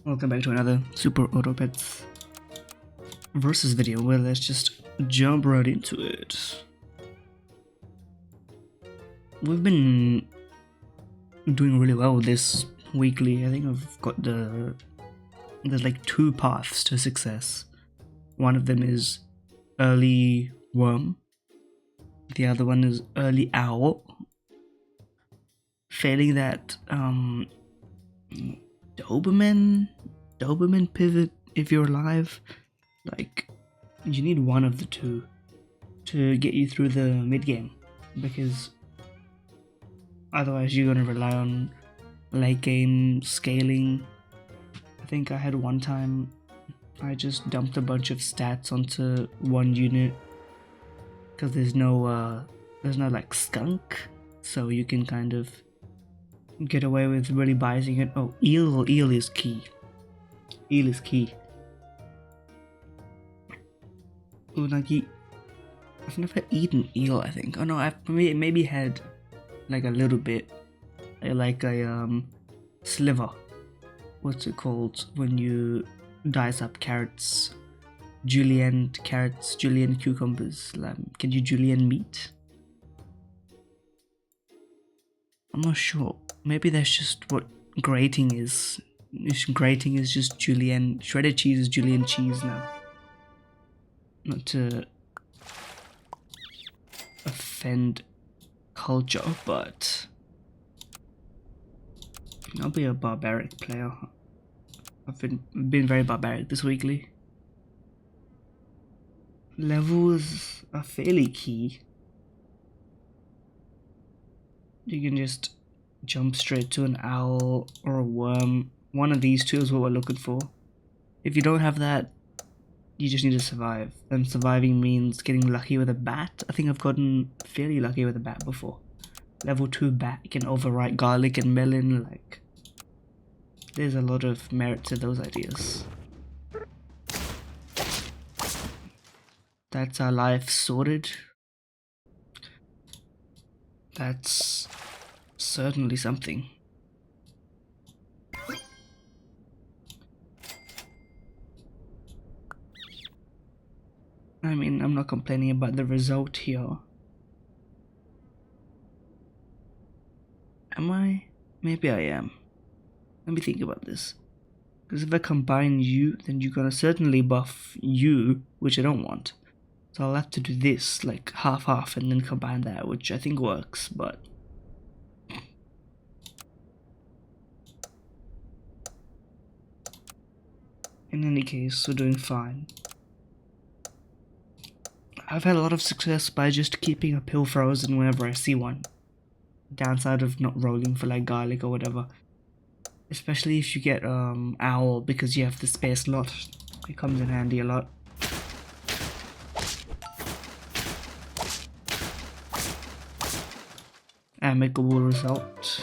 Welcome back to another Super Auto Pets versus video. Well, let's just jump right into it. We've been doing really well with this weekly. I think I've got there's like two paths to success. One of them is early worm. The other one is early owl. Failing that, Doberman pivot if you're alive. Like, you need one of the two to get you through the mid game, because otherwise you're gonna rely on late game scaling. I think I had one time I just dumped a bunch of stats onto one unit because there's no like skunk, so you can kind of get away with really biasing it. Oh, eel is key. Eel is key. Unagi. I've never eaten eel, I think. Oh no, I've maybe had like a little bit. Like a sliver. What's it called when you dice up carrots? Julienne carrots, julienne cucumbers. Can you julienne meat? I'm not sure. Maybe that's just what grating is. Grating is just julienne. Shredded cheese is julienne cheese now. Not to offend culture, but I'll be a barbaric player. I've been very barbaric this weekly. Levels are fairly key. You can just jump straight to an owl or a worm. One of these two is what we're looking for. If you don't have that, you just need to survive. And surviving means getting lucky with a bat. I think I've gotten fairly lucky with a bat before. Level 2 bat can overwrite garlic and melon. Like, there's a lot of merit to those ideas. That's our life sorted. That's certainly something. I mean, I'm not complaining about the result here. Am I? Maybe I am. Let me think about this. Because if I combine you, then you're gonna certainly buff you, which I don't want. So I'll have to do this, like half-half, and then combine that, which I think works, but in any case, we're doing fine. I've had a lot of success by just keeping a pill frozen whenever I see one. Downside of not rolling for like garlic or whatever. Especially if you get owl, because you have the spare slot. It comes in handy a lot. Amicable result.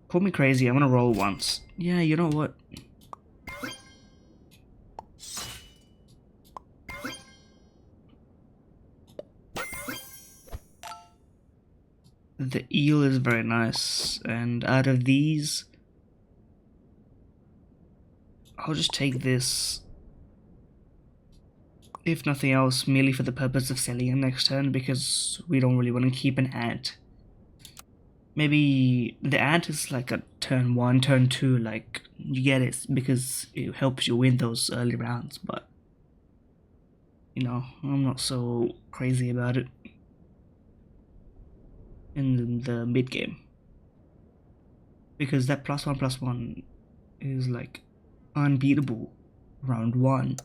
Call me crazy, I'm gonna roll once. Yeah, you know what? The eel is very nice, and out of these, I'll just take this, if nothing else, merely for the purpose of selling it next turn, because we don't really want to keep an ant. Maybe the ant is like a turn 1, turn 2, like, you get it, because it helps you win those early rounds, but, you know, I'm not so crazy about it in the mid game, because that +1/+1 is like unbeatable round 1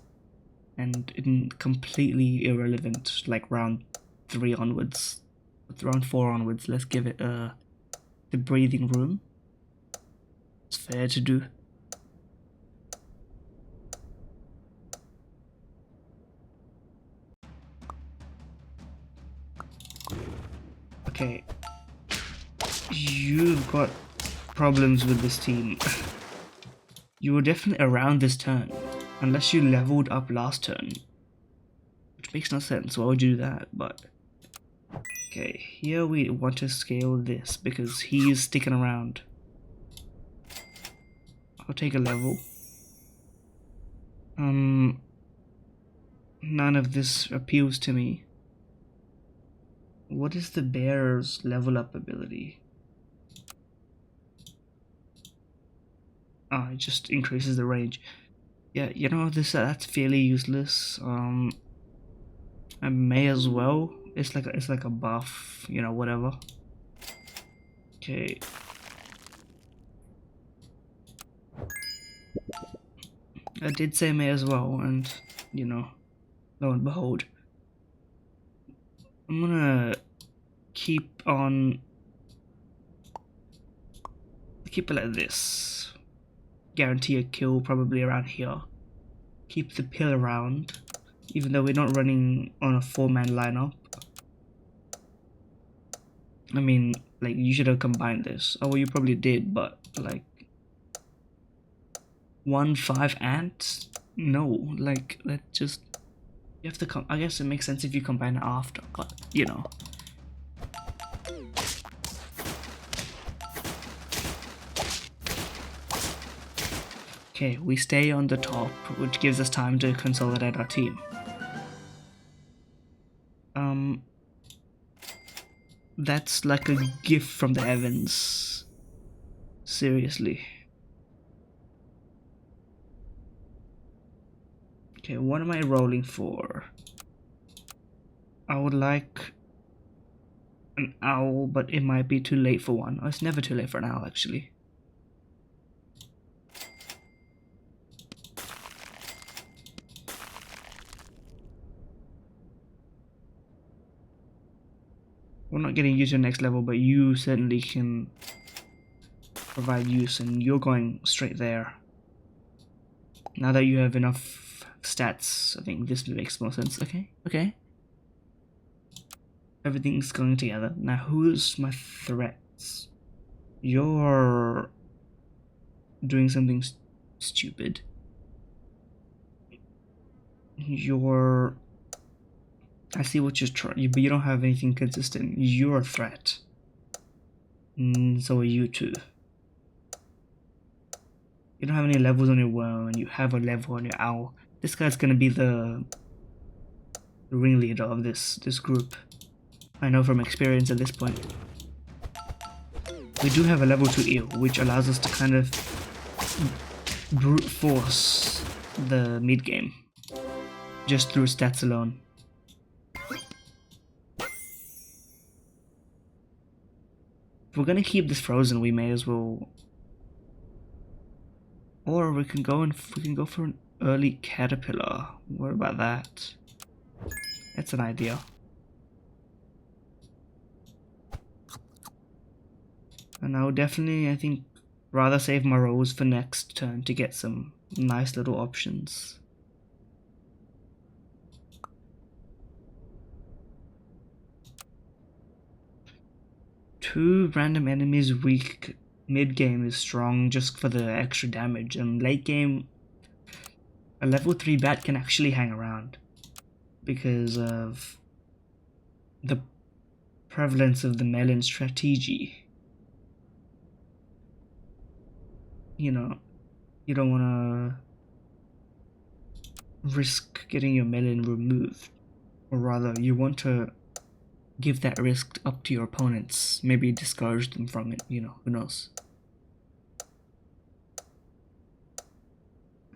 and completely irrelevant like round 3 onwards. With round 4 onwards, let's give it the breathing room. It's fair to do. Okay, you've got problems with this team. You were definitely around this turn. Unless you leveled up last turn. Which makes no sense, why would you do that? But okay, here we want to scale this because he's sticking around. I'll take a level. None of this appeals to me. What is the bear's level up ability? Oh, it just increases the range. Yeah, you know, that's fairly useless. I may as well. It's like a buff, you know, whatever. Okay. I did say may as well, and you know, lo and behold, I'm gonna keep it like this. Guarantee a kill probably around here. Keep the pill around, even though we're not running on a 4-man lineup. I mean, like, you should have combined this. Oh, well, you probably did, but like 1-5 ants? No, like, let's just, you have to I guess it makes sense if you combine it after, but you know. Okay, we stay on the top, which gives us time to consolidate our team. That's like a gift from the heavens. Seriously. Okay, what am I rolling for? I would like an owl, but it might be too late for one. Oh, it's never too late for an owl, actually. We're not getting you to the next level, but you certainly can provide use, and you're going straight there. Now that you have enough stats, I think this makes more sense. Okay. Everything's going together. Now, who's my threats? You're doing something stupid. I see what you're trying, but you don't have anything consistent. You're a threat. So are you too. You don't have any levels on your worm, and you have a level on your owl. This guy's gonna be the ringleader of this group. I know from experience at this point. We do have a level 2 eel, which allows us to kind of brute force the mid game just through stats alone. If we're gonna keep this frozen, we may as well, or we can go for an early caterpillar. What about that? That's an idea. And I would definitely, I think, rather save my rolls for next turn to get some nice little options. Two random enemies weak mid game is strong just for the extra damage, and late game a level 3 bat can actually hang around because of the prevalence of the melon strategy. You know, you don't want to risk getting your melon removed, or rather you want to give that risk up to your opponents, maybe discourage them from it, you know, who knows.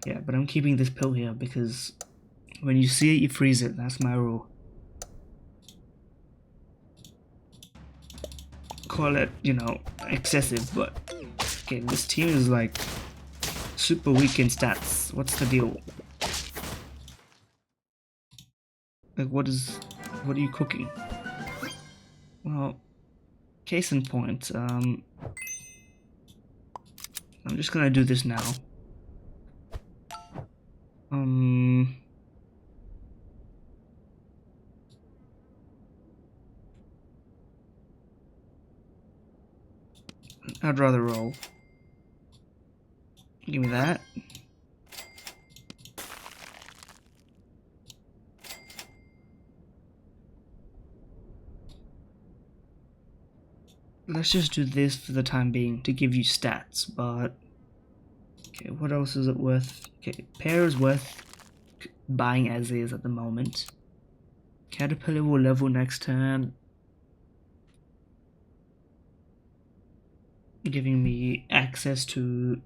Yeah, but I'm keeping this pill here because when you see it, you freeze it. That's my rule. Call it, you know, excessive, but okay, this team is like super weak in stats. What's the deal? Like, what are you cooking? Well, case in point, I'm just gonna do this now. I'd rather roll. Give me that. let's just do this for the time being to give you stats, but okay, what else is it worth? Okay, Pear is worth buying as is at the moment. Caterpillar will level next turn, giving me access to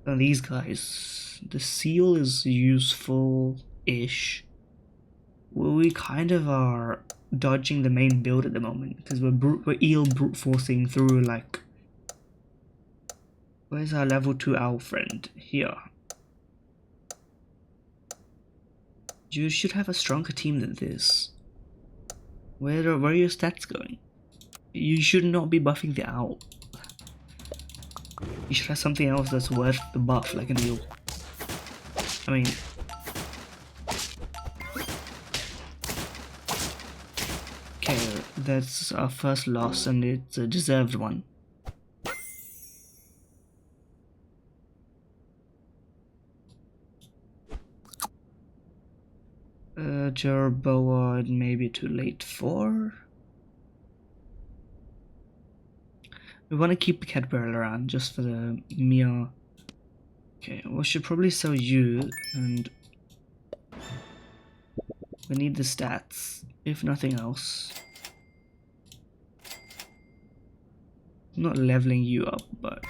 these guys. The seal is useful-ish. Well, we kind of are dodging the main build at the moment because we're eel brute forcing through, like, where's our level 2 owl friend? Here. You should have a stronger team than this. Where are your stats going? You should not be buffing the owl. You should have something else that's worth the buff, like an eel. I mean, okay, that's our first loss, and it's a deserved one. Jerboa, maybe too late for. We want to keep the Caterpillar around just for the mere. Okay, we should probably sell you, and we need the stats, if nothing else. I'm not leveling you up, but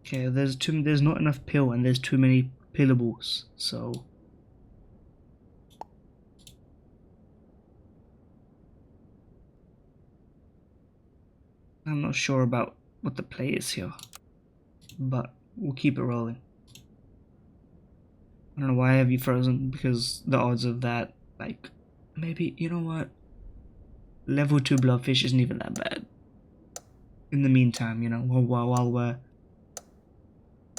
okay. There's not enough pill, and there's too many pillables, so. I'm not sure about what the play is here, but we'll keep it rolling. I don't know why I have you frozen, because the odds of that, like, maybe, you know what? Level 2 Bloodfish isn't even that bad. In the meantime, you know, while we're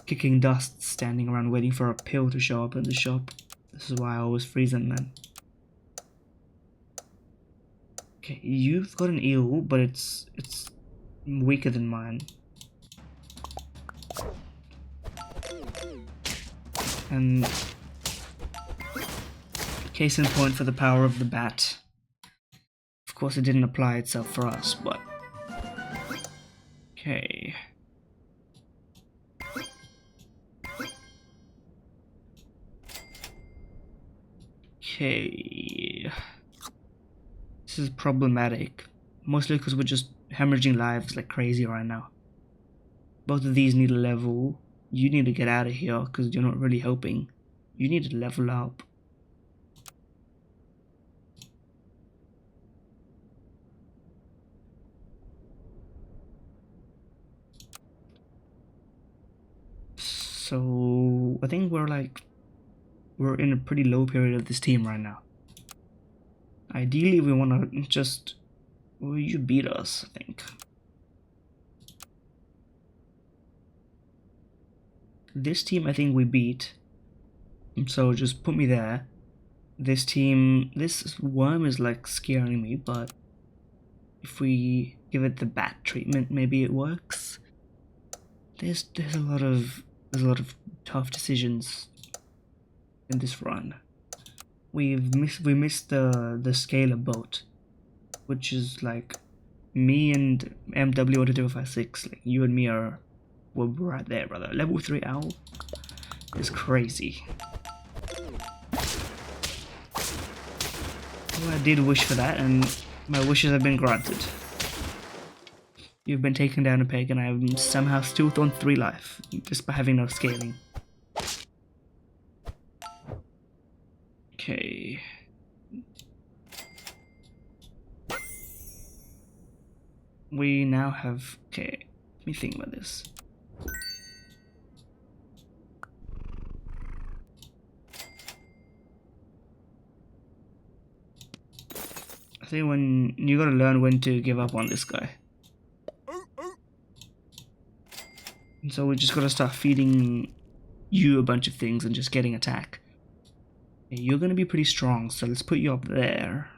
kicking dust, standing around waiting for a pill to show up in the shop. This is why I always freeze them, man. Okay, you've got an eel, but it's weaker than mine. And case in point for the power of the bat. Of course, it didn't apply itself for us, but okay. Okay. This is problematic. Mostly because we're just hemorrhaging lives like crazy right now. Both of these need a level. You need to get out of here because you're not really helping. You need to level up. So I think we're in a pretty low period of this team right now. Ideally, we want to just. Well, you beat us, I think. This team, I think we beat. So just put me there. This team, this worm is like scaring me, but if we give it the bat treatment, maybe it works. There's a lot of tough decisions in this run. We missed the scalar boat, which is like me and MW0256. Like you and me we're right there, brother. Level 3 owl is crazy. Well, I did wish for that, and my wishes have been granted. You've been taken down a peg, and I have somehow still on 3 life, just by having no scaling. Okay. We now have... Okay, let me think about this. I think when you gotta learn when to give up on this guy. And so we just gotta start feeding you a bunch of things and just getting attack. Okay, you're gonna be pretty strong, so let's put you up there.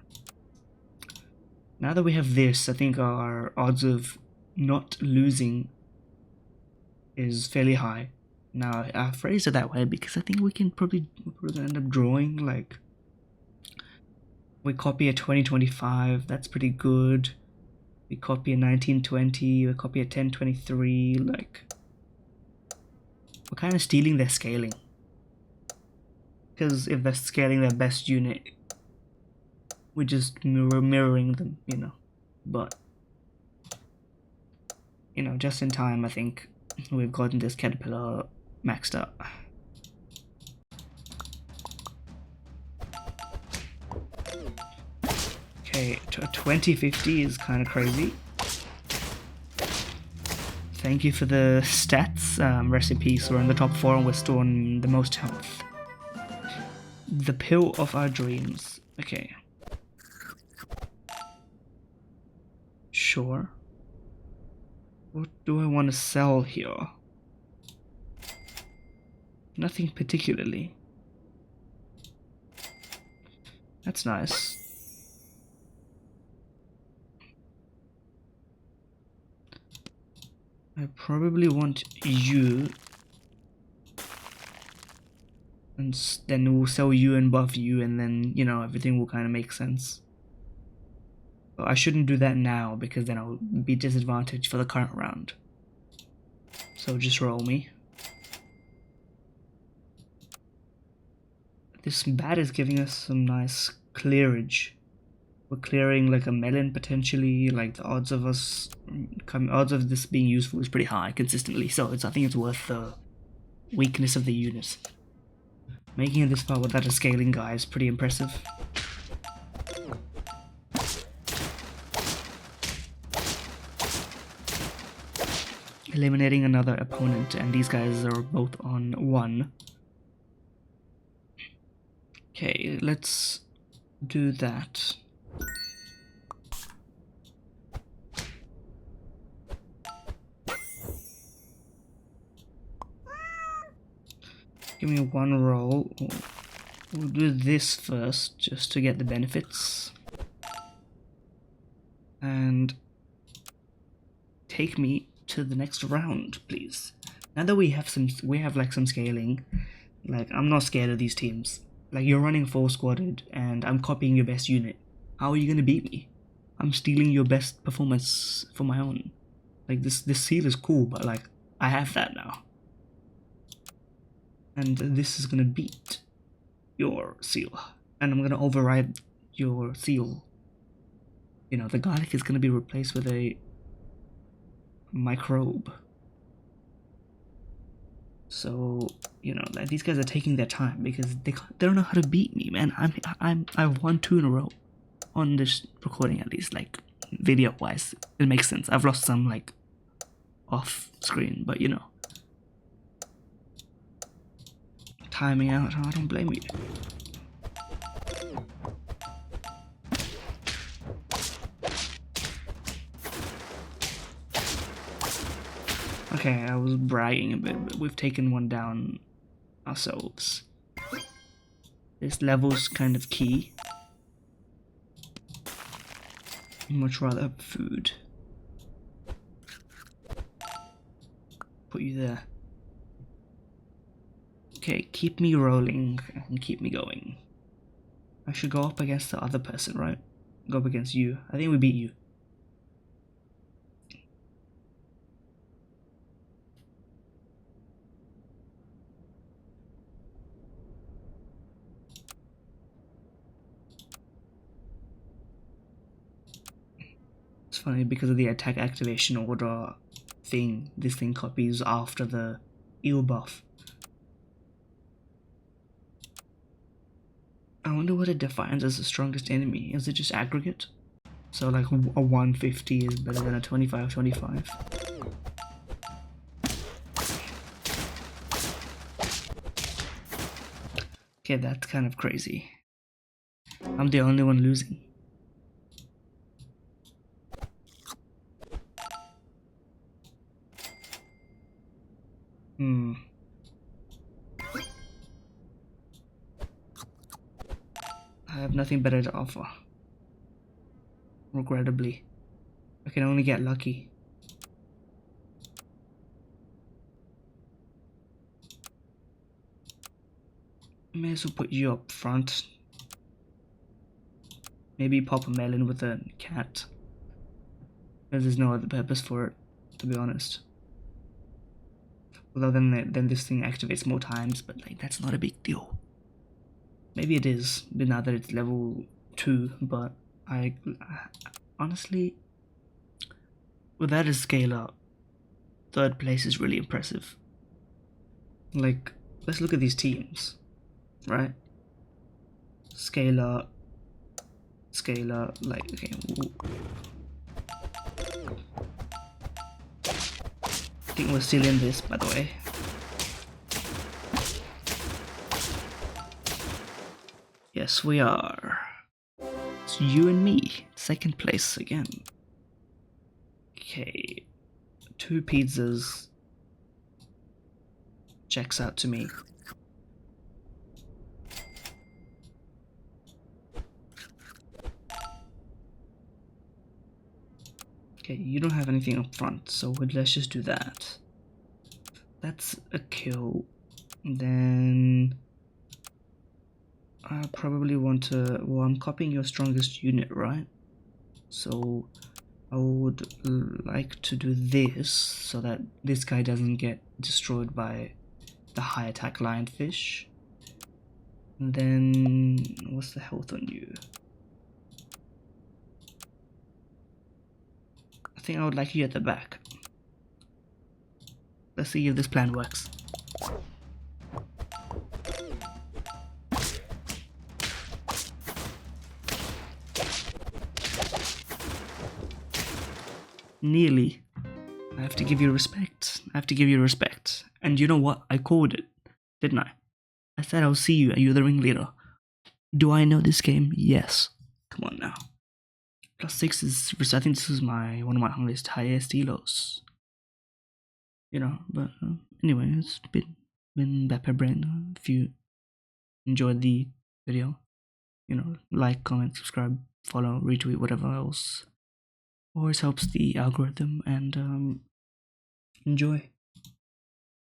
Now that we have this, I think our odds of not losing is fairly high. Now, I phrased it that way because I think we're probably gonna end up drawing, like... We copy a 2025, that's pretty good. We copy a 1920, we copy a 1023, like... We're kind of stealing their scaling. Because if they're scaling their best unit, we're just mirroring them, you know. But, you know, just in time, I think we've gotten this caterpillar maxed up. Okay, 2050 is kind of crazy. Thank you for the stats. Rest in peace, we're in the top 4 and we're still on the most health. The pill of our dreams. Okay. Sure. What do I want to sell here? Nothing particularly. That's nice. I probably want you. And then we'll sell you and buff you, and then, you know, everything will kind of make sense. But I shouldn't do that now, because then I'll be disadvantaged for the current round. So just roll me. This bat is giving us some nice clearage. We're clearing like a melon potentially, like the odds of this being useful is pretty high consistently, so I think it's worth the weakness of the unit. Making it this far without a scaling guy is pretty impressive. Eliminating another opponent, and these guys are both on 1. Okay, let's do that. Give me 1 roll. We'll do this first, just to get the benefits. And take me to the next round, please. Now that we have some scaling, like, I'm not scared of these teams. Like, you're running full squadded, and I'm copying your best unit. How are you gonna beat me? I'm stealing your best performance for my own. Like, this seal is cool, but like, I have that now. And this is gonna beat your seal. And I'm gonna override your seal. You know, the garlic is gonna be replaced with a microbe. So, you know, like, these guys are taking their time because they don't know how to beat me, man. I've won 2 in a row on this recording, at least, like, video wise. It makes sense. I've lost some, like, off screen, but you know. Timing out, I don't blame you. Okay, I was bragging a bit, but we've taken one down ourselves. This level's kind of key. I'd much rather have food. Put you there. Okay, keep me rolling and keep me going. I should go up against the other person, right? Go up against you. I think we beat you. It's funny because of the attack activation order thing. This thing copies after the eel buff. I wonder what it defines as the strongest enemy. Is it just aggregate? So like a 150 is better than a 25-25. Okay, that's kind of crazy. I'm the only one losing. I have nothing better to offer. Regrettably. I can only get lucky. I may as well put you up front. Maybe pop a melon with a cat. Because there's no other purpose for it, to be honest. Although then this thing activates more times, but like that's not a big deal. Maybe it is, now that it's level 2, but I honestly, without a scaler, 3rd place is really impressive. Like, let's look at these teams, right? Scaler, like, okay. I think we're still in this, by the way. Yes, we are. It's you and me, 2nd place again. Okay, 2 pizzas checks out to me. Okay, you don't have anything up front, so let's just do that. That's a kill. And then I probably want to, well, I'm copying your strongest unit, right? So I would like to do this so that this guy doesn't get destroyed by the high attack lionfish. And then what's the health on you? I think I would like you at the back. Let's see if this plan works. Nearly. I have to give you respect. I have to give you respect. And you know what? I called it, didn't I? I said I'll see you and you're the ringleader. Do I know this game? Yes. Come on now. +6 is, I think this is one of my highest elos. You know, but anyway, it's been Pepper Brain. If you enjoyed the video, you know, like, comment, subscribe, follow, retweet, whatever else always helps the algorithm, and enjoy.